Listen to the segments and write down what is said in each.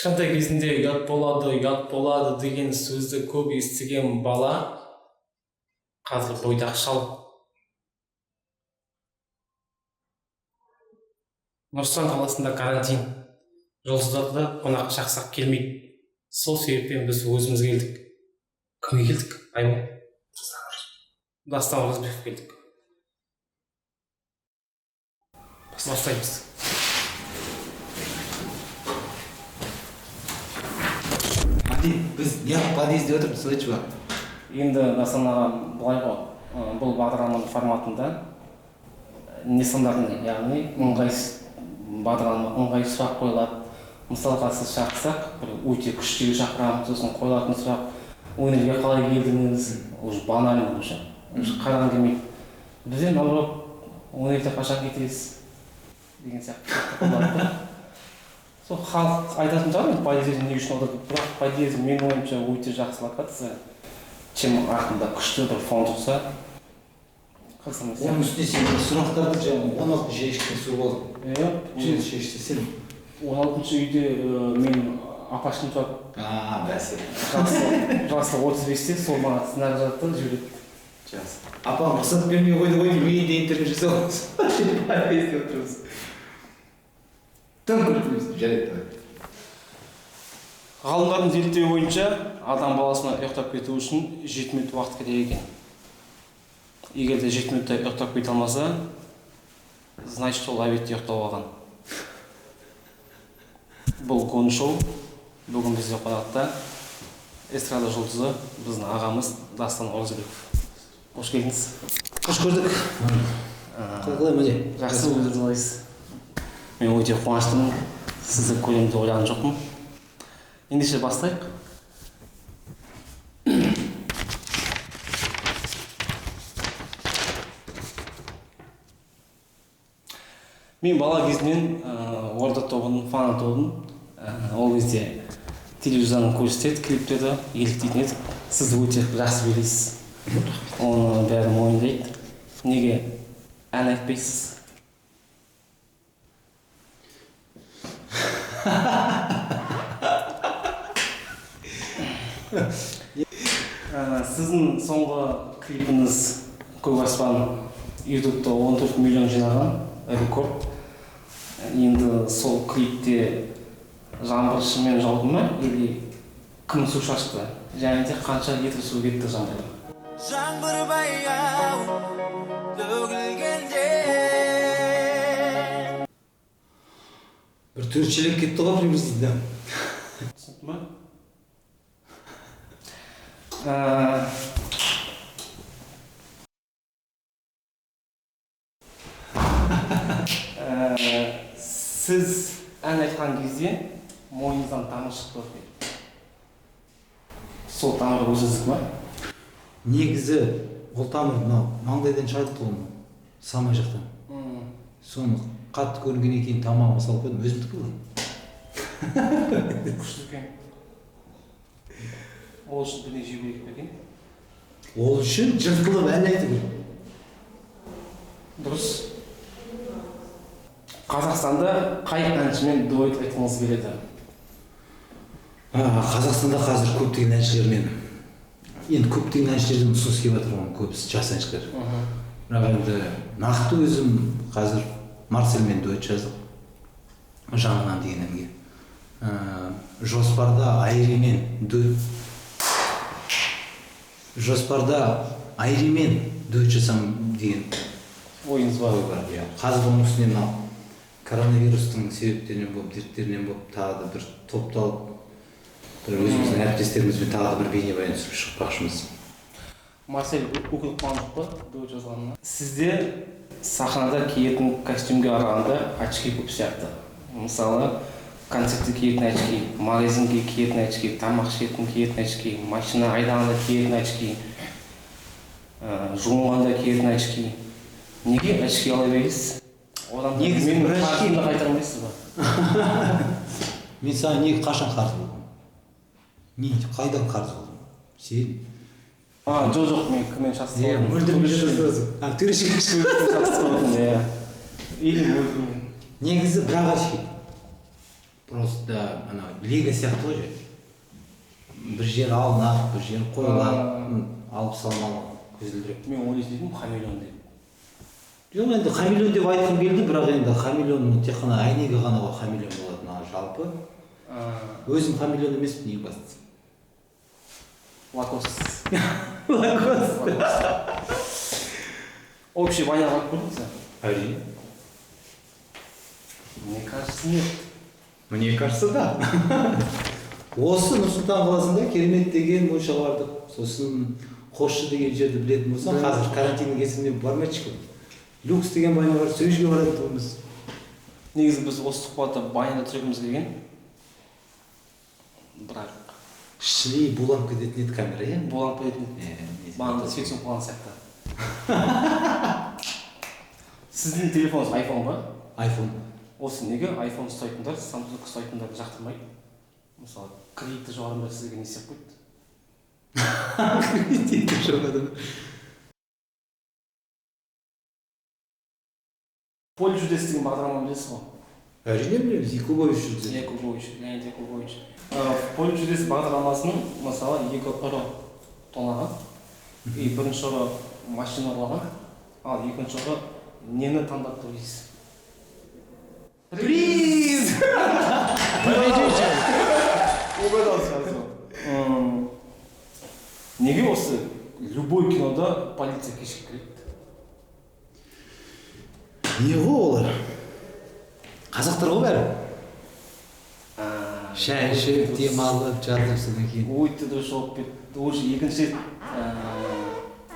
Кішкентай кезінде ұят болады деген сөзді көп естіген бала қазір бойдақ шал. Нұр Сұлтан қаласында карантин. Жолсыздарда қонақ шақсақ келмейді. Сол себептен біз өзіміз келдік. Кімге келдік? Айман. Дастан Оразбеков келдік. Бастаймыз. Біз неғып подъезде отырмыз, слышь ба? Енді Дастан аға былай ғой, бұл бағдарламаның форматында несандартный, яғни ыңғай сұрақ қойылады. Мысалға сіз шақырсақ, бір өте күштіге шақырамыз, сосын қойылатын сұрақ, өнерге қалай келдіңіз, уже банально уже қараған келмейді. Бізден наоборот, өнерде қашан кетесіз деген сияқты қойылады. Сол халық айтатын шығар, подъезде не үшін отырдық, бірақ подъезд менің ойымша өте жақсы локация. Чем артында күшті бір фон тұрса, қысымыз. Оның үстіне сен сұрақтарды жаңағы 16 жешіктен сұрып алдың. Оны шешті сен. 16 үйде мен апашым тұрады. Бәсе. Жасы 35-те, сол маған сценарий жазды, жібереді. Жақсы. Апам рұқсат бермей қойды ғой деймін, мен де интервью жасауымыз. Подъезде отырмыз. Тым күлкіміз, жарайды. Ғалымдардың зерттеуі бойынша адам баласына ұйықтап кету үшін 7 минут уақыт керек екен. Егер де 7 минутта ұйықтап кете алмаса, значит ол обедте ұйықтап алған. Бұл Кон шоу. Бүгін бізде қонақта эстрада жұлдызы біздің ағамыз Дастан Оразбеков. Қош келдіңіз. Қош көрдік. Қалай мәде? Жақсы, өзіңіз қалайсыз? Мен өте қуаныштымын. Сізді көремін деп ойлаған жоқпын. Ендеше бастайық. Мен бала кезінен орда тобын, фана тобын, ол кезде телевизордан көрсетеді, клиптерді еліктейтін едік. Сіз өте жақсы білесіз. Оны бәрі мойындайды. Неге ән айтпайсыз? Сіздің соңғы клипіңіз Көк аспан ютубта 14 миллион жинаған, рекорд. Енді сол клипте жаңбыр шынымен жауды ма, или кім су шашты? Және де қанша литр су кетті жаңбырға? Жаңбыр баяу төгілгенде Бір 4 шелек кетті ғой приблизительно. Түсінді ма? Сіз ән айтқан кезде мойныңыздан тамыр шықты ғой. Сол тамыр өзіңіздікі ма? Негізі ол тамыр мынау маңдайдан шығады ғой, самай жақтан. Соны қатты көрінгеннен кейін тамағыма салып қойдым, өзімдікі ғой. Күшті екен. Ол үшін бірдеңе жеу керек пе екен? Ол үшін жыртылып ән айту керек. Дұрыс. Қазақстанда қай әншімен дуэт айтқыңыз келеді? Қазақстанда қазір көптеген әншілермен, енді көптеген әншілерден ұсыныс келіп жатыр, көбісі жас әншілер. Бірақ енді нақты өзім қазір Марселмен дуэт жаздық. Жанынан деген әнге. Жоспарда Айримен дуэт жасам деген Ойыңыз бар. Қазір оның үстіне мынау коронавирустың себептерінен болып, дерттерінен болып, тағы да бір топталып, бір өзіміздің әріптестерімізбен тағы да бір бейнебаян түсіріп шықпақшымыз. Марсель өкіл қуандық па дуэт жазғанына? Сізде сахнада киетін костюмге қарағанда очки көп сияқты. Мысалы, концертте киетін очки, магазинге киетін очки, тамақ ішетін киетін очки, машина айдағанда киетін очки, жуынғанда киетін очки. Неге очки ала бересіз? Одан менің қаржымды қайтармайсыз ба? Мен саған неге қашан қарыз болдым? Қайдан қарыз болдым? Сен? Жоқ, мен кіммен шатысып болдым? Мөлдірмен шатысып төрешіге шатысып болдым, Или мөлдірмен. Негізі бірақ очки. просто ана лига сияқты ғой же. Бір жер алынақ, бір жер қойылақ, алып салмалы көзілдірек. Мен ойлайтын едім хамелеон деп. Жоқ, енді хамелеон деп айтқым келді, бірақ енді хамелеон тек қана әйнегі ғана ғой хамелеон болатын, ал жалпы өзім хамелеон емеспін ең бастысы. Лакост. Лакост. Вообще война барып көрдің сен? Әрине. Мне кажется, нет. Мне кажется, да. Осы Нұр-Сұлтан қаласында керемет деген моншаға бардық. Сосын Қосшы деген жерді білетін болсам, қазір карантиннің кесірінен бармайчы көп. Люкс деген баня бар, сол жерге баратын тұғымыз. Негізі біз осы сұхбатта баняда түсіргіміз келген. Бірақ Шли буланып кететін еді камера, иә? боланып кететін баняда свет сөңіп қалған сияқты. Сіздің телефоныңыз iPhone ба? iPhone. Осы неге iPhone ұстайтындар, Samsung ұстайтындарды жақтырмайды? Мысалы, кредитті жоғарымда сізге не істеп қойды? Кредитті жоғарымда. Поле чудес деген бағдарламаны білесіз ғой? Әрине білеміз, Якубович жүрді. Леонид Якубович. Поле чудес бағдарламасының, мысалы, екі ұры тонаған. Бірінші ұры машина ұрлаған, ал екінші ұры нені таңдап тұр дейсіз? Приз! Угадал сразу. Неге осы любой кинода полиция кешігіп келеді? Не ғой олар? Қазақтар ғой бәрі. Шай ішіп, демалып, жатып содан кейін. Өйтті дұрыс жауап берді. Уже екінші рет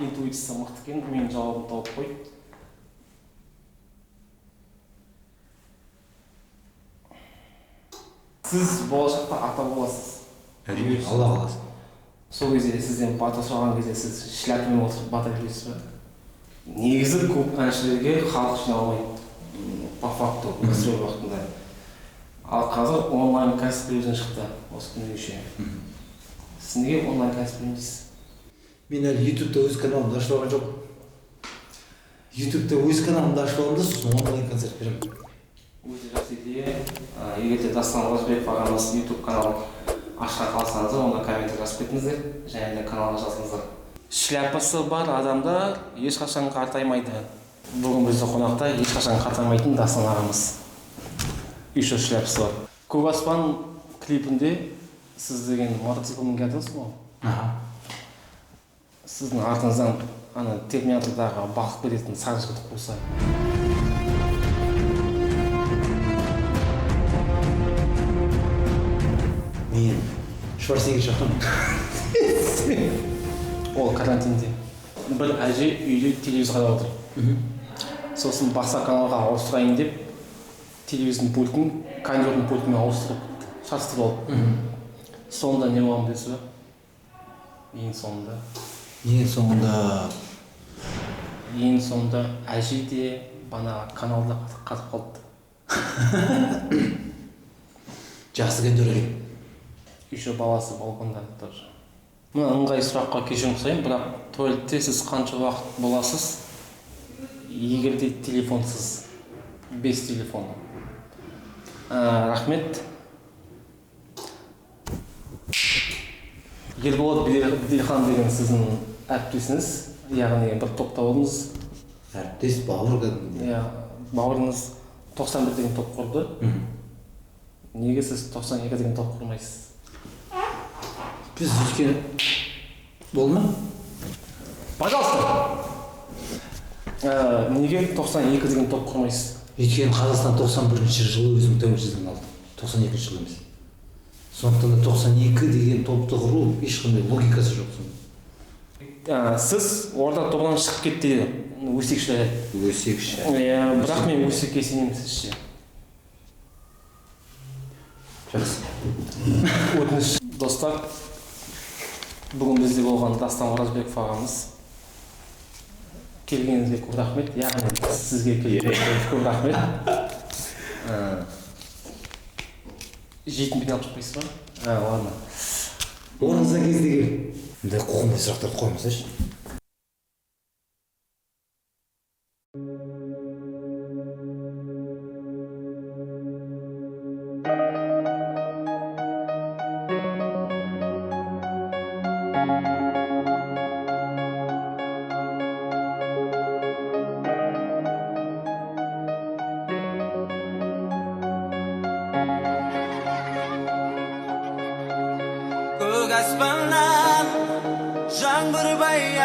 интуициясы мықты екен, менің жауабын тауып қойды. Сіз болашақта ата боласыз. Әрине, Алла қаласа. Сол кезде сізден бата сұраған кезде сіз шляпамен отырып бата бересіз бе? Негізі көп әншілерге халық жинай алмайды. По факту, гастроль уақытында. Ал қазір онлайн кәсіпкерлерден шықты осы күнге шейін. Сіз неге онлайн кәсіпкерлер дейсіз? Мен әлі ютубта өз каналымды ашып алған жоқ. Ютубта өз каналымды ашып алғанда сосын онлайн концерт беремін. Өте жақсы идея. Егер де Дастан Оразбеков ағамыз YouTube каналын ашқан қалсаңыздар, онда коммент жазып кетіңіздер, және де каналға жазыңыздар. Шляпасы бар адамда ешқашан қартаймайды. Бүгін бізде қонақта ешқашан қартаймайтын Дастан ағамыз. Еще шляпасы бар. Көк аспан клипінде сіз деген мотоцикл мінгендіңіз ғой? Сіздің артыңыздан терминатордағы балқып кететін сары жігіт қуса. Мен Шварценеггер шақырмын. Ол карантинде. Бір әже үйде телевизор қарап отыр. Сосын басқа каналға ауыстырайын деп, телевизордың пультін кондердің пультімен ауыстырып шарыстырып алып. Сонда не болғанын білесіз бе? Ең соңында әже де бана каналда қатып қалды. Жақсы көндір екен. Еще баласы балконда тоже. Мына ыңғай сұраққа кешірім сұраймын, бірақ туалетте сіз қанша уақыт боласыз? Егер де телефонсыз, без телефона. Рахмет. Ерболат Беделхан деген сіздің әріптесіңіз, яғни бір топта болдыңыз. Әріптес, бауыр кәдімгідей. Бауырыңыз 91 деген топ құрды. Неге сіз 92 деген топ құрмайсыз? Біз өйткені болды ма? Пожалуйста. Неге 92 деген топ құрмайсыз? Өйткені Қазақстан 91-ші жылы өзінің тәуелсіздігін алды. 92 жылы емес. Сондықтан да 92 деген топты құру ешқандай логикасы жоқ. Сіз орда тобынан шығып кетті деді. Өсекшілер. Өсекші. Бірақ мен өсекке сенемін сізше. Жақсы. Өтініш. Достар, бүгін бізде болған Дастан Оразбеков ағамыз. Келгеніңізге көп рахмет. Яғни сізге келгеніңізге көп рахмет. Жейтін бетін алып шықпайсыз ба? Ладно. Орныңызда кезде кел. Мындай қоғамдай сұрақтарды қоймасайшы. жаңбыр баяу